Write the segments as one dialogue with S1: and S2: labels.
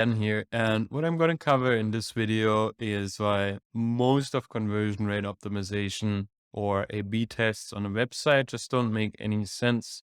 S1: Ben here, and what I'm going to cover in this video is why most of conversion rate optimization or A/B tests on a website just don't make any sense.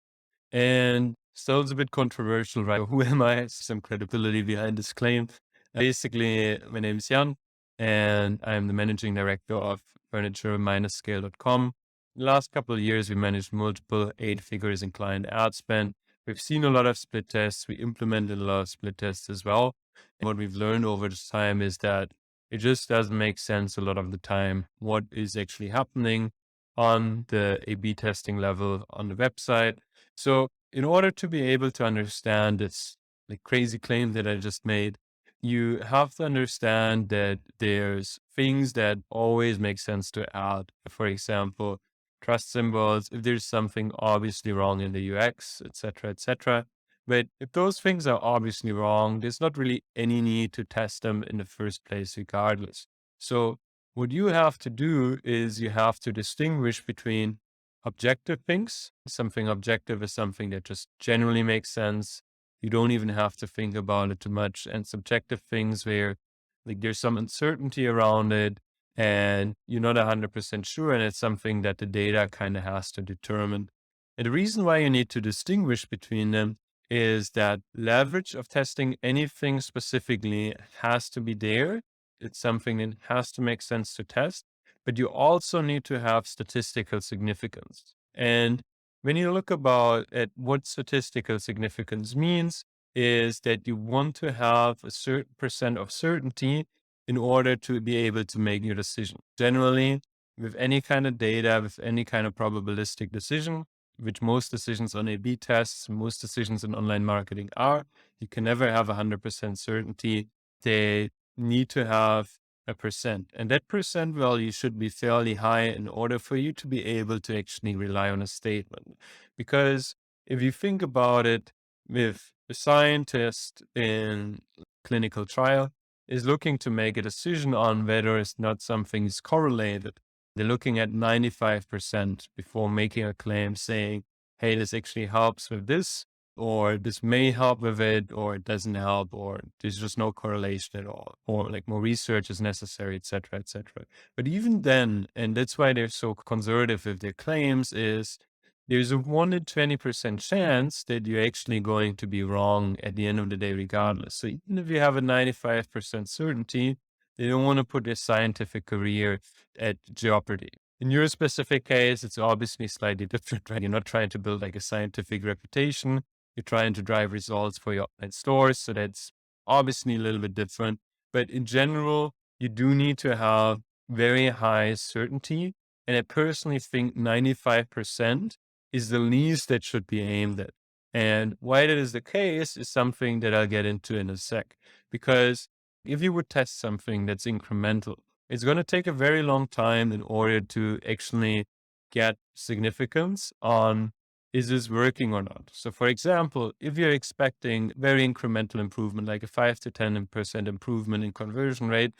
S1: And still, it's a bit controversial, right? Who am I? Some credibility behind this claim. Basically, my name is Jan, and I'm the managing director of furniture-scale.com. The last couple of years, we managed multiple 8 figures in client ad spend. We've seen a lot of split tests. We implemented a lot of split tests as well. And what we've learned over this time is that it just doesn't make sense a lot of the time what is actually happening on the A/B testing level on the website. So in order to be able to understand this like crazy claim that I just made, you have to understand that there's things that always make sense to add. For example, trust symbols, if there's something obviously wrong in the UX, etc., etc. But if those things are obviously wrong, there's not really any need to test them in the first place, regardless. So what you have to do is you have to distinguish between objective things. Something objective is something that just generally makes sense. You don't even have to think about it too much. And subjective things where like there's some uncertainty around it and you're not 100% sure. And it's something that the data kind of has to determine. And the reason why you need to distinguish between them is that leverage of testing anything specifically has to be there. It's something that has to make sense to test, but you also need to have statistical significance. And when you look about at what statistical significance means is that you want to have a certain percent of certainty in order to be able to make your decision. Generally, with any kind of data, with any kind of probabilistic decision, which most decisions on A/B tests, most decisions in online marketing are, you can never have 100% certainty. They need to have a percent. And that percent value should be fairly high in order for you to be able to actually rely on a statement. Because if you think about it, with a scientist in clinical trial is looking to make a decision on whether it's not something is correlated. They're looking at 95% before making a claim saying, hey, this actually helps with this, or this may help with it, or it doesn't help, or there's just no correlation at all, or like more research is necessary, et cetera, et cetera. But even then, and that's why they're so conservative with their claims, is there's a 1 in 20% chance that you're actually going to be wrong at the end of the day, regardless. So even if you have a 95% certainty, they don't want to put their scientific career at jeopardy. In your specific case, it's obviously slightly different, right? You're not trying to build like a scientific reputation. You're trying to drive results for your online stores. So that's obviously a little bit different. But in general, you do need to have very high certainty. And I personally think 95% is the least that should be aimed at. And why that is the case is something that I'll get into in a sec. Because if you would test something that's incremental, it's going to take a very long time in order to actually get significance on is this working or not. So for example, if you're expecting very incremental improvement, like a 5 to 10% improvement in conversion rate,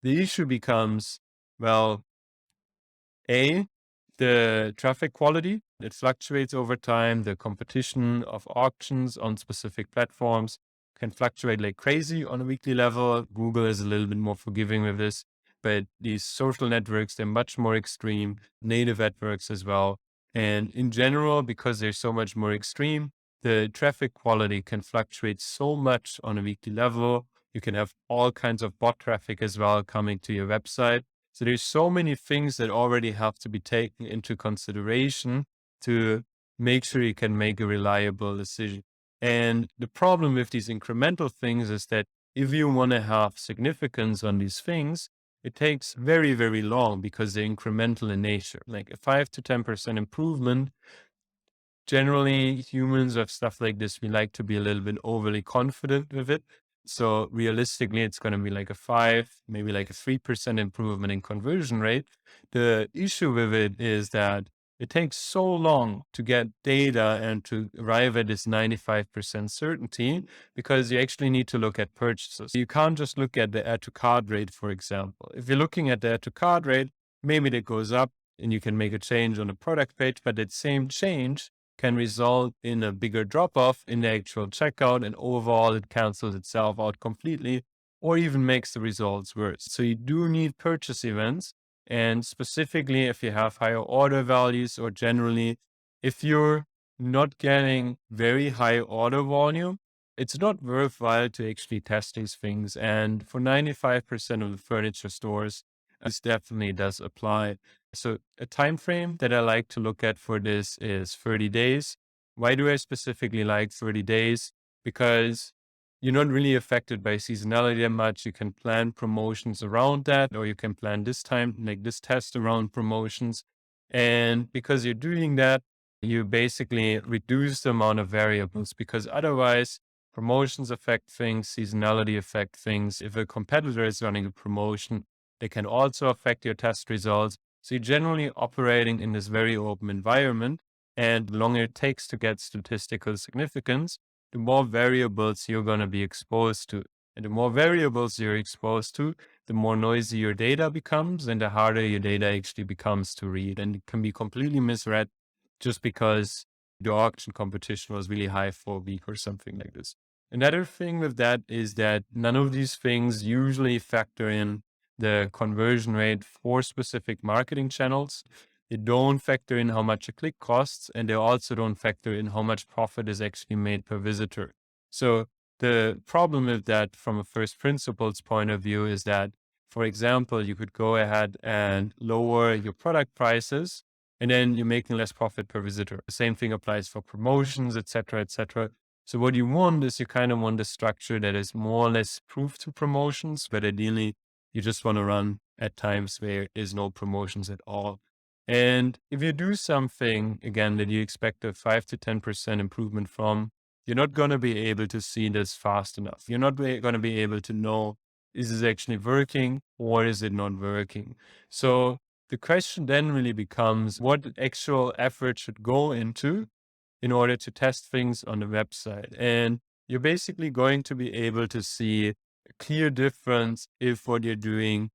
S1: the issue becomes, well, A, the traffic quality, it fluctuates over time. The competition of auctions on specific platforms can fluctuate like crazy on a weekly level. Google is a little bit more forgiving with this, but these social networks, they're much more extreme, native networks as well. And in general, because they're so much more extreme, the traffic quality can fluctuate so much on a weekly level. You can have all kinds of bot traffic as well coming to your website. So there's so many things that already have to be taken into consideration to make sure you can make a reliable decision. And the problem with these incremental things is that if you want to have significance on these things, it takes very, very long because they're incremental in nature. Like a 5 to 10% improvement. Generally, humans of stuff like this, we like to be a little bit overly confident with it. So realistically, it's going to be like a 5, maybe like a 3% improvement in conversion rate. The issue with it is that it takes so long to get data and to arrive at this 95% certainty because you actually need to look at purchases. You can't just look at the add to cart rate, for example. If you're looking at the add to cart rate, maybe that goes up and you can make a change on the product page, but that same change can result in a bigger drop off in the actual checkout, and overall it cancels itself out completely or even makes the results worse. So you do need purchase events. And specifically, if you have higher order values, or generally, if you're not getting very high order volume, it's not worthwhile to actually test these things. And for 95% of the furniture stores, this definitely does apply. So a time frame that I like to look at for this is 30 days. Why do I specifically like 30 days? Because you're not really affected by seasonality that much. You can plan promotions around that, or you can plan this time, like this test around promotions. And because you're doing that, you basically reduce the amount of variables, because otherwise promotions affect things, seasonality affect things. If a competitor is running a promotion, they can also affect your test results. So you're generally operating in this very open environment, and the longer it takes to get statistical significance, the more variables you're going to be exposed to. And the more variables you're exposed to, the more noisy your data becomes and the harder your data actually becomes to read. And it can be completely misread just because the auction competition was really high for a week or something like this. Another thing with that is that none of these things usually factor in the conversion rate for specific marketing channels. They don't factor in how much a click costs, and they also don't factor in how much profit is actually made per visitor. So the problem with that from a first principles point of view is that, for example, you could go ahead and lower your product prices, and then you're making less profit per visitor. The same thing applies for promotions, et cetera, et cetera. So what you want is you kind of want a structure that is more or less proof to promotions, but ideally you just want to run at times where there's no promotions at all. And if you do something, again, that you expect a 5 to 10% improvement from, you're not going to be able to see this fast enough. You're not going to be able to know, is this actually working or is it not working? So the question then really becomes, what actual effort should go into in order to test things on the website? And you're basically going to be able to see a clear difference if what you're doing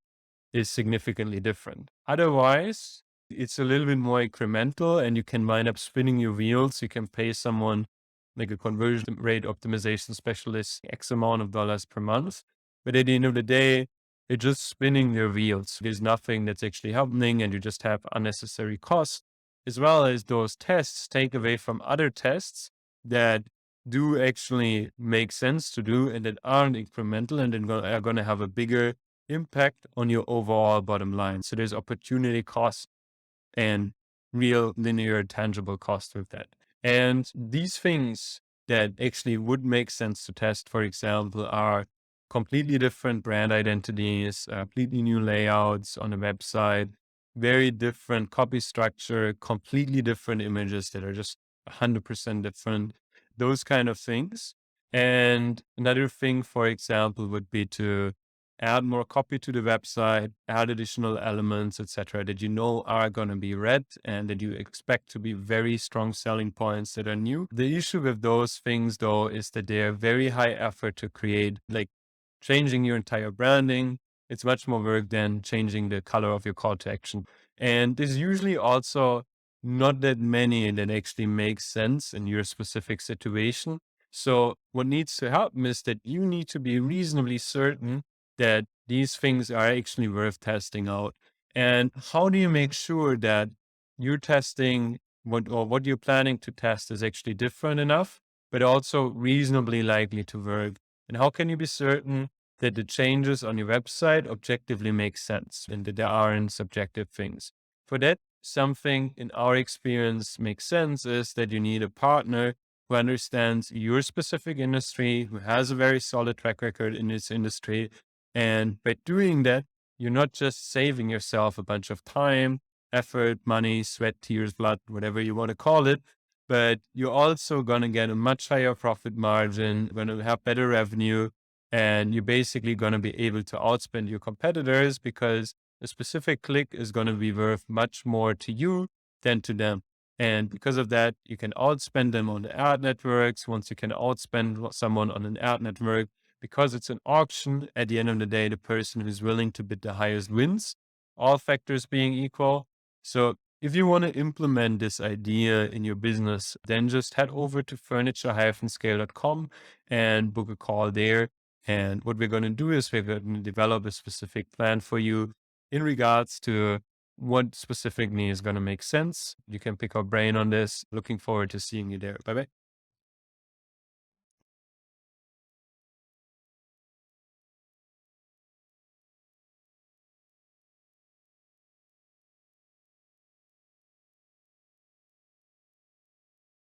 S1: is significantly different. Otherwise, it's a little bit more incremental and you can wind up spinning your wheels. You can pay someone like a conversion rate optimization specialist X amount of dollars per month. But at the end of the day, it's just spinning their wheels. There's nothing that's actually happening, and you just have unnecessary costs, as well as those tests take away from other tests that do actually make sense to do and that aren't incremental and then are going to have a bigger impact on your overall bottom line. So there's opportunity cost and real linear tangible cost with that. And these things that actually would make sense to test, for example, are completely different brand identities, completely new layouts on a website, very different copy structure, completely different images that are just 100% different, those kind of things. And another thing, for example, would be to add more copy to the website, add additional elements, etc., that you know are going to be read and that you expect to be very strong selling points that are new. The issue with those things, though, is that they are very high effort to create, like changing your entire branding. It's much more work than changing the color of your call to action. And there's usually also not that many that actually make sense in your specific situation. So what needs to happen is that you need to be reasonably certain that these things are actually worth testing out. And how do you make sure that you're testing what you're planning to test is actually different enough, but also reasonably likely to work? And how can you be certain that the changes on your website objectively make sense and that there aren't subjective things? For that, something in our experience makes sense is that you need a partner who understands your specific industry, who has a very solid track record in this industry. And by doing that, you're not just saving yourself a bunch of time, effort, money, sweat, tears, blood, whatever you want to call it, but you're also going to get a much higher profit margin, going to have better revenue, and you're basically going to be able to outspend your competitors because a specific click is going to be worth much more to you than to them. And because of that, you can outspend them on the ad networks. Once you can outspend someone on an ad network, because it's an auction, at the end of the day, the person who's willing to bid the highest wins, all factors being equal. So If you want to implement this idea in your business, then just head over to furniture-scale.com and book a call there. And what we're going to do is we're going to develop a specific plan for you in regards to what specifically is going to make sense. You can pick our brain on this. Looking forward to seeing you there. Bye bye.